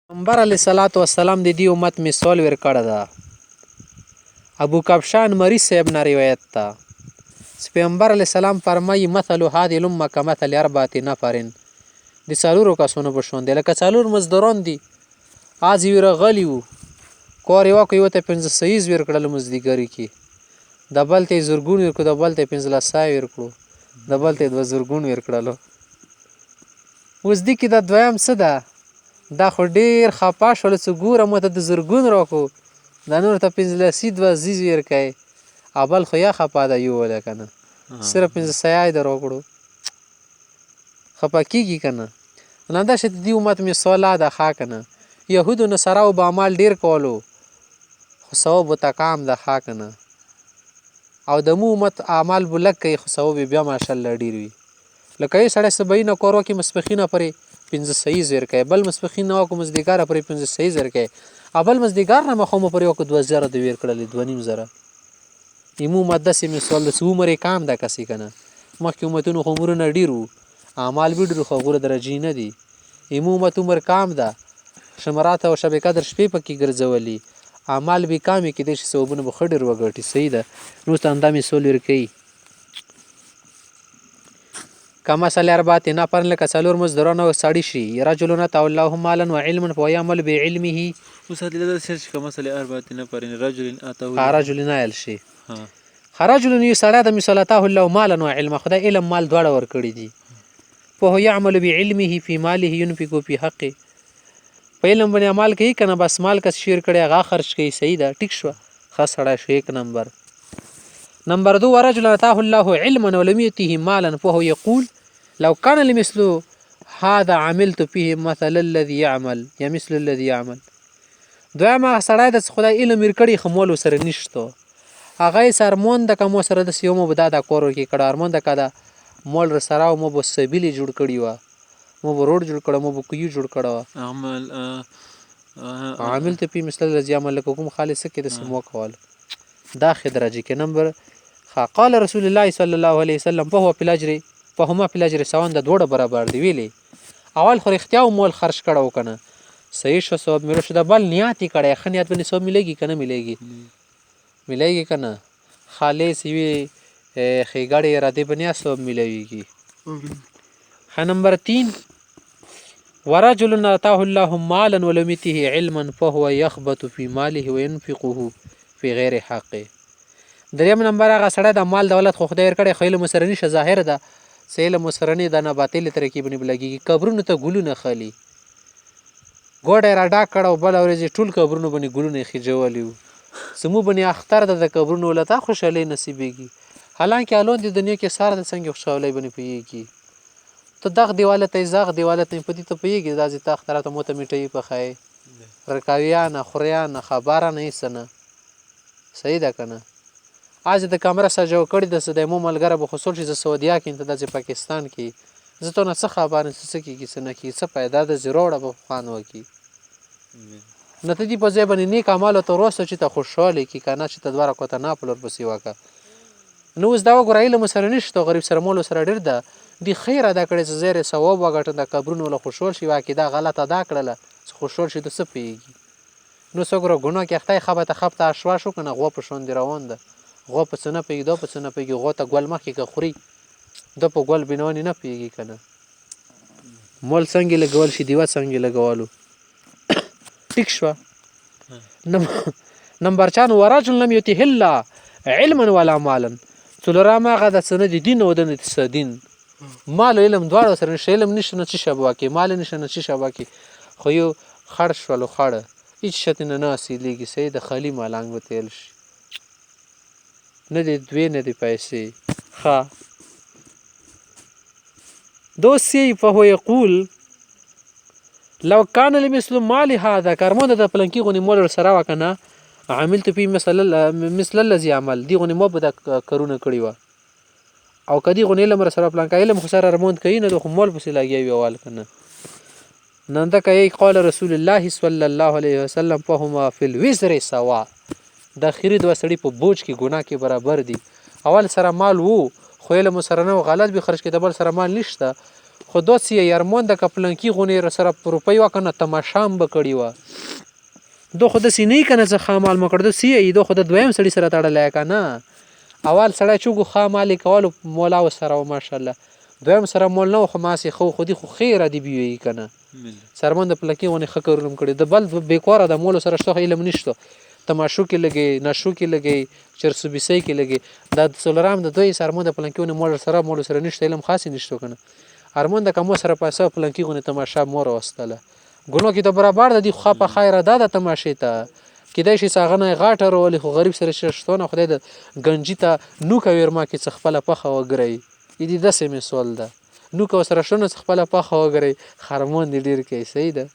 پیغمبر علیه صلوات و سلام د دې امت مثال ورکړه ده. ابو کبشان مری صاحب نه روایت ده. پیغمبر علیه السلام فرمایي مثل هذه الامه کمثل اربعه نفر د څلورو کسانو په شان دی لکه څلور مزدوران دي. از یې راغلي وو کار یې وکړ یو ته 500 ورکړل مزدګري کې د بل ته زرګون ورکړو د بل ته 1500 ورکړو د بل ته 2 زرګون ورکړلو. اوس دې کې د دویم څه ده دا خو ډیر خپه شول چې ګوره ماته د زرګون راکړو دا نور ته 1500 دوه عزیز ورکوي اول خو یا خپه ده یوله که نه صرف 1500 یې در راکړو خپه کېږي که نه. همداسې د دې امت مثال ده ښه که نه. یهودو نصاراو به عمل ډیر کولو خو ثواب ورته کم ده ښه که نه. او د مو امت عمل به لږ کوي خو ثواب یې بیا ماشاءالله ډیر وي. لکه یو سړی سبعینه کار وکړي مسپخینه پرې 1500 ورکوي بل مسپخین نه وکړو مزدګاره پرې 1500 ورکوي اول مزدګار نه مخامه پرې وکړو 2000 د ورکړلې 2500 ایمو امت داسې مثال ده چې عمر یې کم ده کسې که نه. مخکې امتونو خو عمرونه ډېر وو اعمال به ډېر خو غوره درجې نه دي. ایمو امت عمر کم ده شمرات او شب قدر شپې پکې ګرځولي اعمال به کم کېدای شي ثوابونه به ښه ډېر وګټي. صحیح ده. نو ورته همدا مثال ورکوي کمثل اربعه نفر لکه څلور مزدوران او سړي شي رجل اتاه الله مالا وعلما فيعمل بعلمه. اوس هدي چې کمثل اربعه نفر رجل اتاه رجل نایل شي رجل یو سړی د مثال اتاه الله مالا وعلما خدای علم مال دواړه ورکړي دي. فهو يعمل بعلمه في ماله ينفق في حقه په علم باندې عمل کوي که نه بس مال کس شیر کړي هغه خرج کوي. صحیح ده ټیک شوه ښه سړی شو. یک نمبر. نمبر 2 ورجل اتاه الله علما ولم يؤته مالا فهو يقول لو كان لمثل هذا عملت فيه مثل الذي يعمل یا مثل الذي يعمل. دویم هغه سړی د خدای علم ورکړي خو مول سره نشته هغه یې ارمان ده که مو سره داسې یو مو به دا کار وکړي کړه ارمان ده که دا مول سره او مو به سبیل جوړ کړي وه مو به روډ جوړ کړه مو به کویو جوړ کړه وه عملت فيه مثل الذي يعمل لکه کوم خالص کې داسې مو کول دا ښه درجې کې. نمبر قال رسول الله صلی الله علیه وسلم فهو في الاجر فهما فی الاجر سواء د دوړه برابر دی. ویلي اول خو رښتیا او مول خرج کړه کنه صحیح شو ثواب ملو شو د بل نیت یې کړی ښه نیت باندې ثواب ملیږي که نه ملیږي که نه خالص وي ښېګړې ارادې باندې ثواب ملویږي. نمبر 3 ورجل اتاه الله مالا ولم يؤته علما فهو يخبط في ماله وينفقه في غیر حقه. دریم نمبر هغه سړی د مال دولت خو خدای ورکړی خو علم ورسره نشه ظاهر ده څه علم ورسره نه ده نه باطلې طریقې باندې به لګېږي قبرونو ته ګلونه خلي ګوډه یې را ډاک کړه او بله ورځ یې ټول قبرونو باندې ګلونه یې خېجولي وو زموږ باندې اختر ده د قبرونو ولته خوشحالۍ نصیبېږي حالانکې الون د دنیا کې ساره د څنګه خوشحالۍ باندې پوهېږي ته دغ دیواله ته زغ دیواله ته په دې ته پوهېږي دا چې ته اختره ته مو ته میټۍ پخایې رکاویانه خوریانه خبره نه هېڅ نه. صحیح ده که نه. आज د کمره سجو کړی د سدایمو ملګری به خصوص شي د سعودیا کې ته د پاکستان کې زه ته نه څه خبره څه کېږي څه نه کېږي څه پیدا د زیروړه به خوان وکړي نه ته دې په ځای باندې نیک اعمالو ته وروسته چې ته خوشحاله کړي که نه چې ته دوه رکعته نافل ورپسې وکړه. نو اوس دا وګوره علم سره نشته غریب سره مول سره ډېر ده دې خیر ادا کړی چې زیر ثواب وګټه د قبرونو له خوشحال شي واکې دا غلط ادا کړله چې خوشحال شي د څه پوهېږي. نو څه ګوره ګناه کې اختی خبته اشوا شو که نه غوا په شاندې روان ده غوا په څه نه پوهېږي دا په څه نه پوهېږي غوا ته ګل مخکې که خوري دا په ګل بینوانې نه پوهېږي که نه مول څنګه لګول شي دیوه څنګه لګولو. ټیک شوه. نمبر 4 ورجل لم یؤته الله علما ولا مالا څلورم هغه د څه نه دي دین او د نه څه دین مال او علم دواړه سره نشته علم نشته نه څه شی به واکړي مال نشته نه څه شی به واکړي خو یو خړ شولو خړه هېڅ شی نه نه حاصلېږي صحیح د خالي مالنګ به تیل شي نه دی دوی نه دی پیسې ښه دوسیې فهو یقول لو كان لمثل مال هذا کارمون د پلنکي غونې مول سره وه که نه عملت فيه مثل الذي عمل دی غونې مو به دا کارونه کړي وه او که دې غونې علم سره پلنکه علم خو سره رموند کوي نه خو مول پسې لګیا وي اول که نه ننده که قال رسول الله صلی الله علیه وسلم فهما فی الوزر سوا د اخري دوه سړي په بوج کې ګناه کې برابر دي. اول سره مال وو خو علم سره نه غلط به خرج کې د بل سره مال نشته خو دوت یې یارمون د کپلنکی غونې سره روپۍ وکنه تماشام به کړی و دو خود سینې کنه څه خامال مکړ دو سی دو خود دویم سړی سره تړلای کنه اول سړی چوغو خامال کولو مولا وسره ماشاءالله دویم سره مول نو خو ماسي خو خودي خو خیر دی بي کنه سرمن د پلکی ونه خکرم کړي د بل بیکواره د مول سره شته علم نشته تماشو کې لګي نشو کې لګي چرسوبیسي کې لګي د سولرام د دوی سرمن د پلکی ونه مول سره نشته علم خاص نشته کنه ارمن د کوم سره پاسه پلکی ونه تماشا مور واستله ګونو کې ته برابر د دي خو په خیره د تماشې ته کدای شي ساغنه غاټه ورولې خو غریب سره ششتونه خدای د گنجی ته نو کوي ما کې څخ خپل پخه وګري دې د سیمه سوال ده نو کو سره شنو خپل پخه وګري خرمون دې ډیر کې صحیح ده